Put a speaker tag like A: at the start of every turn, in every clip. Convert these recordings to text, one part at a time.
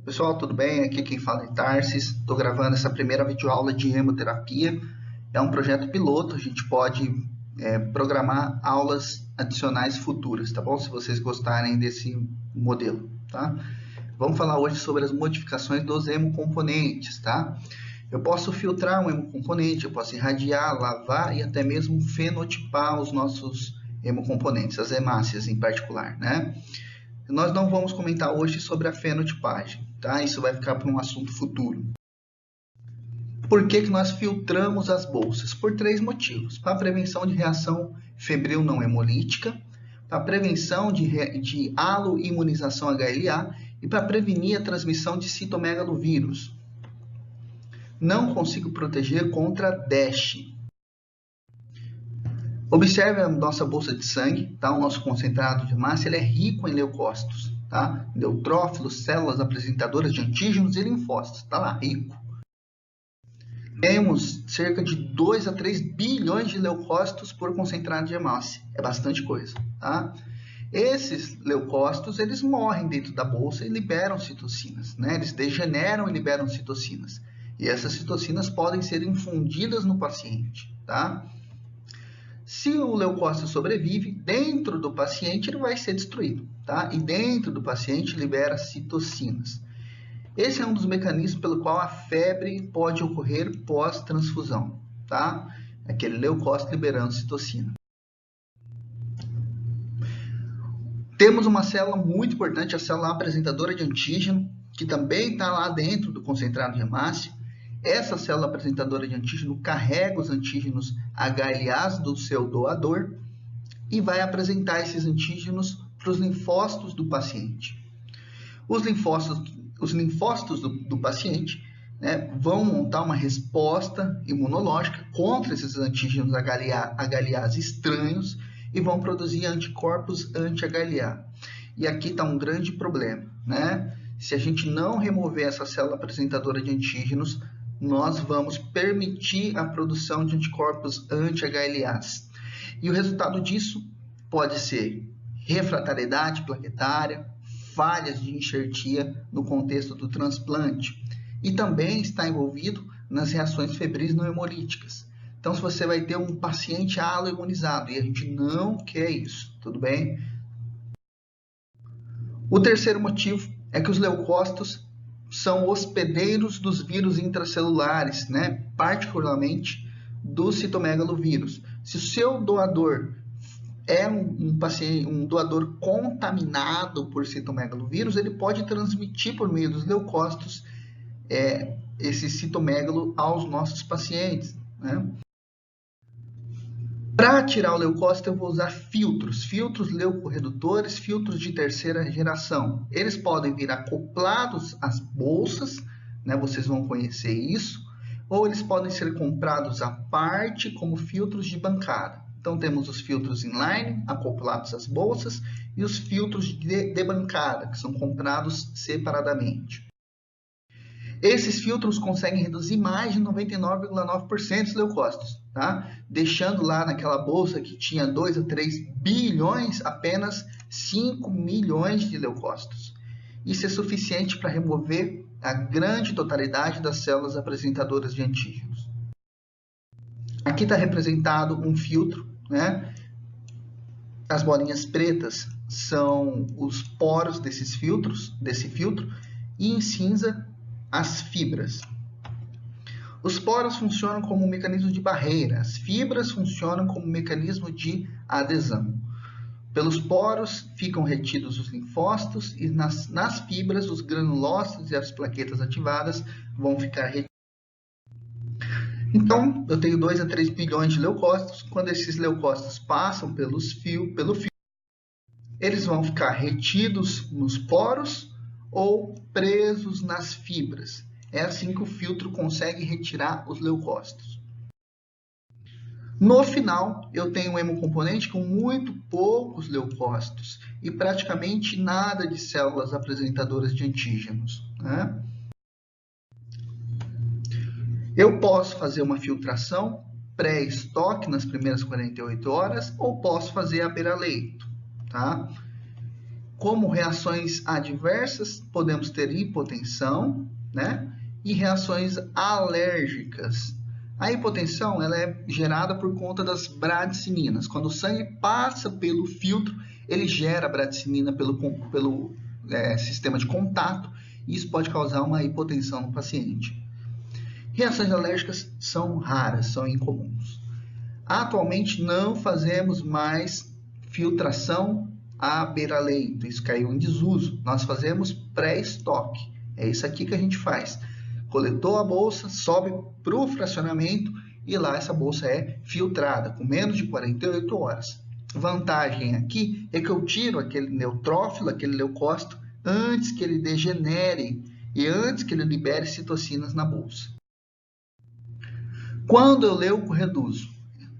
A: Pessoal, tudo bem? Aqui quem fala é Tarsis. Estou gravando essa primeira videoaula de hemoterapia. É um projeto piloto, a gente pode programar aulas adicionais futuras, tá bom? Se vocês gostarem desse modelo, tá? Vamos falar hoje sobre as modificações dos hemocomponentes, tá? Eu posso filtrar um hemocomponente, eu posso irradiar, lavar e até mesmo fenotipar os nossos hemocomponentes, as hemácias em particular, né? Nós não vamos comentar hoje sobre a fenotipagem, tá? Isso vai ficar para um assunto futuro. Por que nós filtramos as bolsas? Por 3 motivos. Para a prevenção de reação febril não hemolítica, para a prevenção de aloimunização HLA e para prevenir a transmissão de citomegalovírus. Não consigo proteger contra DASH. Observe a nossa bolsa de sangue, tá? O nosso concentrado de massa ele é rico em leucócitos, tá? Neutrófilos, células apresentadoras de antígenos e linfócitos, tá lá, rico. Temos cerca de 2 a 3 bilhões de leucócitos por concentrado de hemácia, é bastante coisa, tá? Esses leucócitos, eles morrem dentro da bolsa e liberam citocinas, né? Eles degeneram e liberam citocinas. E essas citocinas podem ser infundidas no paciente, tá? Se o leucócito sobrevive, dentro do paciente ele vai ser destruído, tá? E dentro do paciente libera citocinas. Esse é um dos mecanismos pelo qual a febre pode ocorrer pós-transfusão, tá? Aquele leucócito liberando citocina. Temos uma célula muito importante, a célula apresentadora de antígeno, que também está lá dentro do concentrado de hemácia. Essa célula apresentadora de antígeno carrega os antígenos HLAs do seu doador e vai apresentar esses antígenos para os linfócitos do paciente. Os linfócitos do paciente, né, vão montar uma resposta imunológica contra esses antígenos HLAs estranhos e vão produzir anticorpos anti-HLA. E aqui está um grande problema, né? Se a gente não remover essa célula apresentadora de antígenos, nós vamos permitir a produção de anticorpos anti-HLAs. E o resultado disso pode ser refratariedade plaquetária, falhas de enxertia no contexto do transplante. E também está envolvido nas reações febris não hemolíticas. Então, se você vai ter um paciente aloimunizado, e a gente não quer isso, tudo bem? O terceiro motivo é que os leucócitos são hospedeiros dos vírus intracelulares, né? Particularmente do citomegalovírus. Se o seu doador é um doador contaminado por citomegalovírus, ele pode transmitir por meio dos leucócitos esse citomegalo aos nossos pacientes, né? Para tirar o leucócito, eu vou usar filtros leucorredutores, filtros de terceira geração. Eles podem vir acoplados às bolsas, né? Vocês vão conhecer isso, ou eles podem ser comprados à parte como filtros de bancada. Então, temos os filtros inline, acoplados às bolsas, e os filtros de bancada, que são comprados separadamente. Esses filtros conseguem reduzir mais de 99,9% dos leucócitos, tá? Deixando lá naquela bolsa que tinha 2 a 3 bilhões, apenas 5 milhões de leucócitos. Isso é suficiente para remover a grande totalidade das células apresentadoras de antígenos. Aqui está representado um filtro, né? As bolinhas pretas são os poros desse filtro, e em cinza as fibras. Os poros funcionam como um mecanismo de barreira, as fibras funcionam como um mecanismo de adesão. Pelos poros ficam retidos os linfócitos e nas fibras os granulócitos e as plaquetas ativadas vão ficar retidos. Então, eu tenho 2 a 3 bilhões de leucócitos. Quando esses leucócitos passam pelo filtro, eles vão ficar retidos nos poros ou presos nas fibras. É assim que o filtro consegue retirar os leucócitos. No final, eu tenho um hemocomponente com muito poucos leucócitos e praticamente nada de células apresentadoras de antígenos, né? Eu posso fazer uma filtração pré-estoque nas primeiras 48 horas ou posso fazer a beira-leito, tá? Como reações adversas, podemos ter hipotensão, né? E reações alérgicas. A hipotensão ela é gerada por conta das bradicininas. Quando o sangue passa pelo filtro, ele gera bradicinin pelo sistema de contato, e isso pode causar uma hipotensão no paciente. Reações alérgicas são raras, são incomuns. Atualmente não fazemos mais filtração à beira-leito, isso caiu em desuso. Nós fazemos pré-estoque, é isso aqui que a gente faz. Coletou a bolsa, sobe para o fracionamento e lá essa bolsa é filtrada com menos de 48 horas. Vantagem aqui é que eu tiro aquele neutrófilo, aquele leucócito, antes que ele degenere e antes que ele libere citocinas na bolsa. Quando eu leucorreduzo?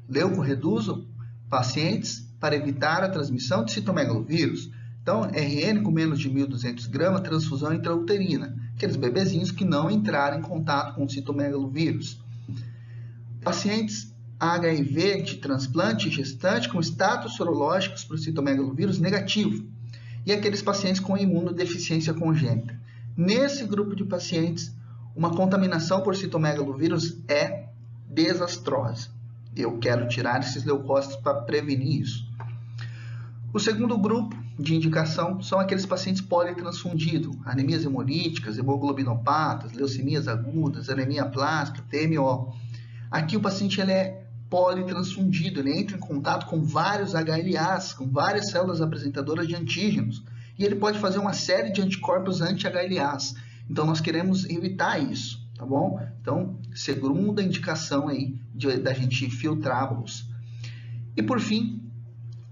A: Leucorreduzo pacientes para evitar a transmissão de citomegalovírus. Então, RN com menos de 1.200 gramas, transfusão intrauterina. Aqueles bebezinhos que não entraram em contato com o citomegalovírus. Pacientes HIV de transplante gestante com status sorológicos para o citomegalovírus negativo. E aqueles pacientes com imunodeficiência congênita. Nesse grupo de pacientes, uma contaminação por citomegalovírus é desastrosa. Eu quero tirar esses leucócitos para prevenir isso. O segundo grupo de indicação são aqueles pacientes politransfundidos, anemias hemolíticas, hemoglobinopatas, leucemias agudas, anemia plástica, TMO. Aqui o paciente ele é politransfundido, ele entra em contato com vários HLAs, com várias células apresentadoras de antígenos, e ele pode fazer uma série de anticorpos anti-HLAs. Então nós queremos evitar isso, tá bom? Então, segunda indicação aí da gente filtrar a bolsa. E por fim,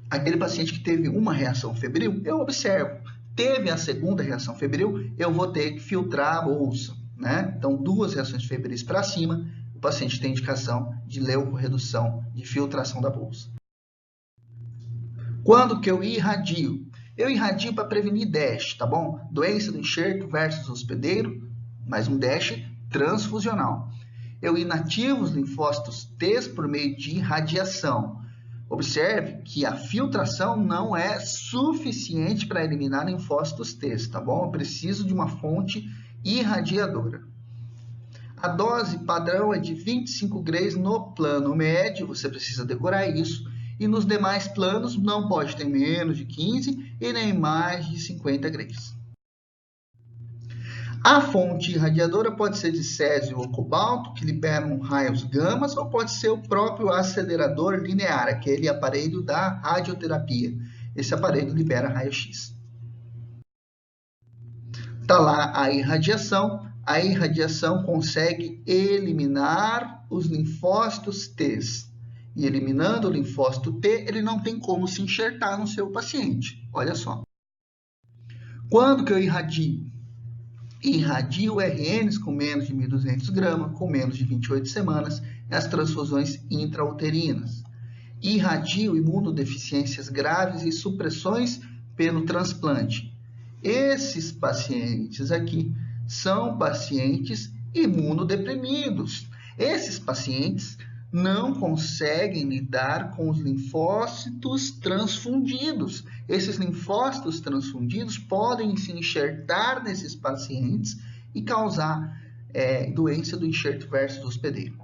A: aquele paciente que teve uma reação febril, eu observo. Teve a segunda reação febril, eu vou ter que filtrar a bolsa, né? Então, 2 reações febris para cima, o paciente tem indicação de leucorredução, de filtração da bolsa. Quando que eu irradio? Eu irradio para prevenir DASH, tá bom? Doença do enxerto versus hospedeiro, mais um DASH transfusional. Eu inativo os linfócitos T por meio de irradiação. Observe que a filtração não é suficiente para eliminar linfócitos T, tá bom? Eu preciso de uma fonte irradiadora. A dose padrão é de 25 grays no plano médio, você precisa decorar isso. E nos demais planos não pode ter menos de 15 e nem mais de 50 grays. A fonte irradiadora pode ser de césio ou cobalto, que liberam raios gamas, ou pode ser o próprio acelerador linear, aquele aparelho da radioterapia. Esse aparelho libera raio-x. Está lá a irradiação. A irradiação consegue eliminar os linfócitos T. E eliminando o linfócito T, ele não tem como se enxertar no seu paciente. Olha só. Quando que eu irradio? Irradio RNs com menos de 1.200 gramas, com menos de 28 semanas, as transfusões intrauterinas. Irradio imunodeficiências graves e supressões pelo transplante. Esses pacientes aqui são pacientes imunodeprimidos. Esses pacientes não conseguem lidar com os linfócitos transfundidos. Esses linfócitos transfundidos podem se enxertar nesses pacientes e causar doença do enxerto versus hospedeiro.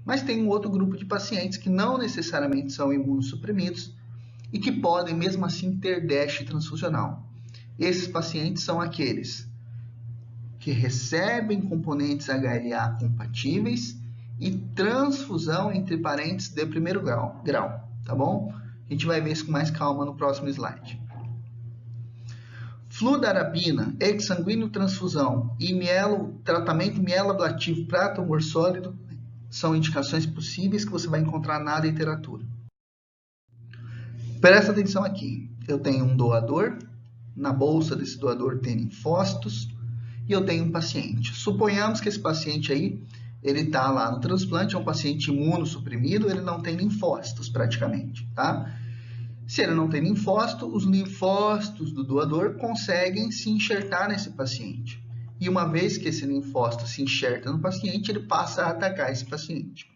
A: Mas tem um outro grupo de pacientes que não necessariamente são imunossuprimidos e que podem, mesmo assim, ter DASH transfusional. Esses pacientes são aqueles que recebem componentes HLA compatíveis e transfusão entre parentes de primeiro grau, tá bom? A gente vai ver isso com mais calma no próximo slide. Fludarabina, exsanguíneo transfusão e tratamento mieloablativo para tumor sólido são indicações possíveis que você vai encontrar na literatura. Presta atenção aqui. Eu tenho um doador, na bolsa desse doador tem linfócitos e eu tenho um paciente. Suponhamos que esse paciente aí ele está lá no transplante, é um paciente imunossuprimido, ele não tem linfócitos praticamente, tá? Se ele não tem linfócito, os linfócitos do doador conseguem se enxertar nesse paciente. E uma vez que esse linfócito se enxerta no paciente, ele passa a atacar esse paciente.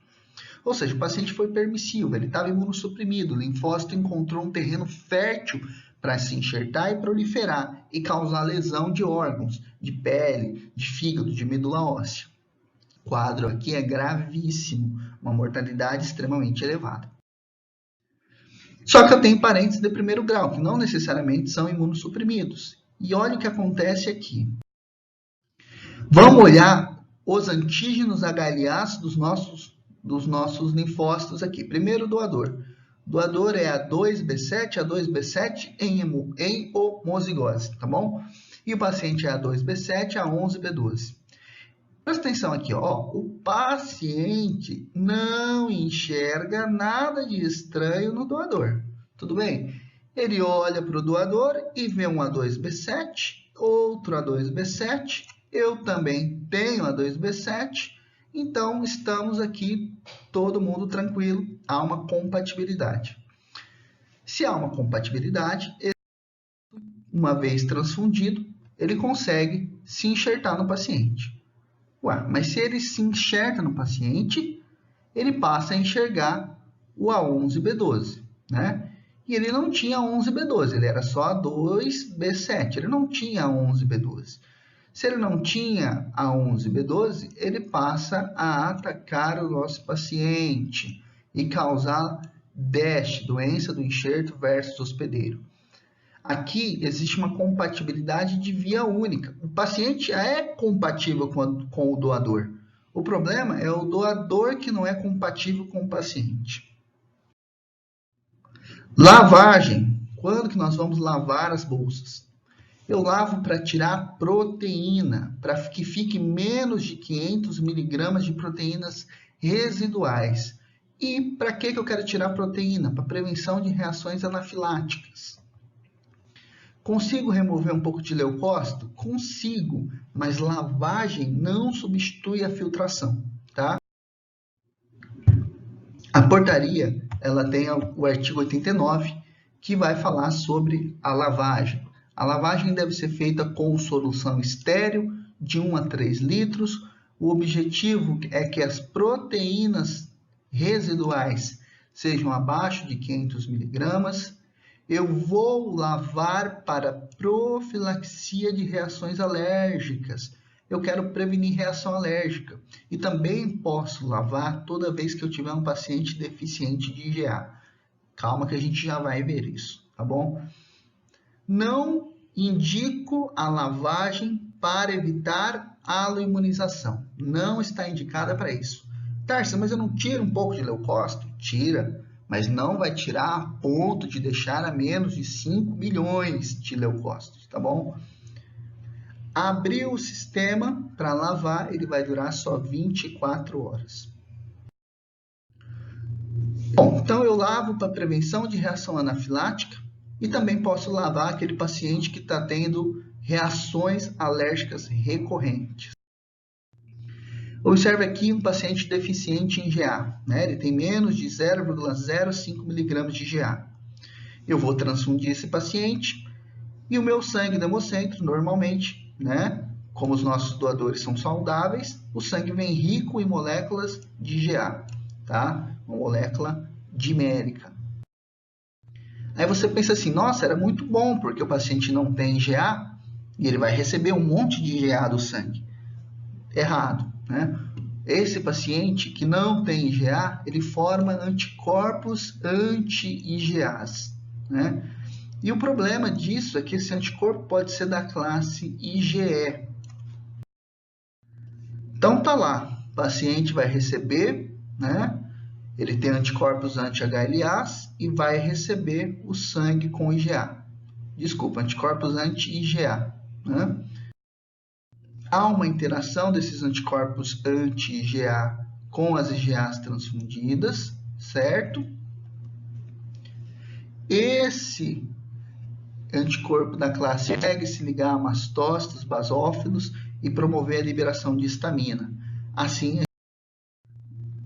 A: Ou seja, o paciente foi permissivo, ele estava imunossuprimido, o linfócito encontrou um terreno fértil para se enxertar e proliferar e causar lesão de órgãos, de pele, de fígado, de medula óssea. O quadro aqui é gravíssimo, uma mortalidade extremamente elevada. Só que eu tenho parentes de primeiro grau, que não necessariamente são imunossuprimidos. E olha o que acontece aqui. Vamos olhar os antígenos HLA dos nossos linfócitos aqui. Primeiro, doador. Doador é A2B7, A2B7 em homozigose, tá bom? E o paciente é A2B7, A11B12. Presta atenção aqui, ó. O paciente não enxerga nada de estranho no doador, tudo bem? Ele olha para o doador e vê um A2B7, outro A2B7, eu também tenho A2B7, então estamos aqui todo mundo tranquilo, há uma compatibilidade. Se há uma compatibilidade, uma vez transfundido, ele consegue se enxertar no paciente. Ué, mas se ele se enxerta no paciente, ele passa a enxergar o A11B12, né? E ele não tinha A11B12, ele era só A2B7, ele não tinha A11B12. Se ele não tinha A11B12, ele passa a atacar o nosso paciente e causar DASH, doença do enxerto versus hospedeiro. Aqui existe uma compatibilidade de via única. O paciente é compatível com o doador. O problema é o doador que não é compatível com o paciente. Lavagem. Quando que nós vamos lavar as bolsas? Eu lavo para tirar proteína, para que fique menos de 500 miligramas de proteínas residuais. E para que eu quero tirar proteína? Para prevenção de reações anafiláticas. Consigo remover um pouco de leucócito? Consigo, mas lavagem não substitui a filtração, tá? A portaria, ela tem o artigo 89, que vai falar sobre a lavagem. A lavagem deve ser feita com solução estéril de 1 a 3 litros. O objetivo é que as proteínas residuais sejam abaixo de 500 miligramas. Eu vou lavar para profilaxia de reações alérgicas. Eu quero prevenir reação alérgica. E também posso lavar toda vez que eu tiver um paciente deficiente de IgA. Calma que a gente já vai ver isso, tá bom? Não indico a lavagem para evitar aloimunização. Não está indicada para isso. Tarcia, mas eu não tiro um pouco de leucócito? Tira. Mas não vai tirar a ponto de deixar a menos de 5 milhões de leucócitos, tá bom? Abrir o sistema para lavar, ele vai durar só 24 horas. Bom, então eu lavo para prevenção de reação anafilática e também posso lavar aquele paciente que está tendo reações alérgicas recorrentes. Observe aqui um paciente deficiente em IgA, né? Ele tem menos de 0,05 mg de IgA. Eu vou transfundir esse paciente e o meu sangue do hemocentro, normalmente, né? Como os nossos doadores são saudáveis, o sangue vem rico em moléculas de IgA, tá? Uma molécula dimérica. Aí você pensa assim, nossa, era muito bom, porque o paciente não tem IgA e ele vai receber um monte de IgA do sangue. Errado, né? Esse paciente que não tem IgA, ele forma anticorpos anti-IgAs, né? E o problema disso é que esse anticorpo pode ser da classe IgE. Então tá lá, o paciente vai receber, né? Ele tem anticorpos anti-HLAs e vai receber o sangue com IgA. Desculpa, anticorpos anti-IgA, né? Há uma interação desses anticorpos anti-IgA com as IgAs transfundidas, certo? Esse anticorpo da classe consegue se ligar a mastócitos, basófilos e promover a liberação de histamina. Assim,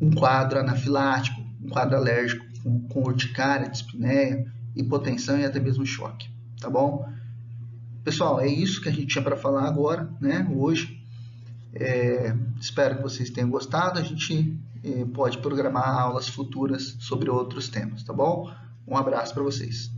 A: um quadro anafilático, um quadro alérgico com urticária, dispneia, hipotensão e até mesmo choque, tá bom? Pessoal, é isso que a gente tinha para falar agora, né, hoje. Espero que vocês tenham gostado. A gente pode programar aulas futuras sobre outros temas, tá bom? Um abraço para vocês.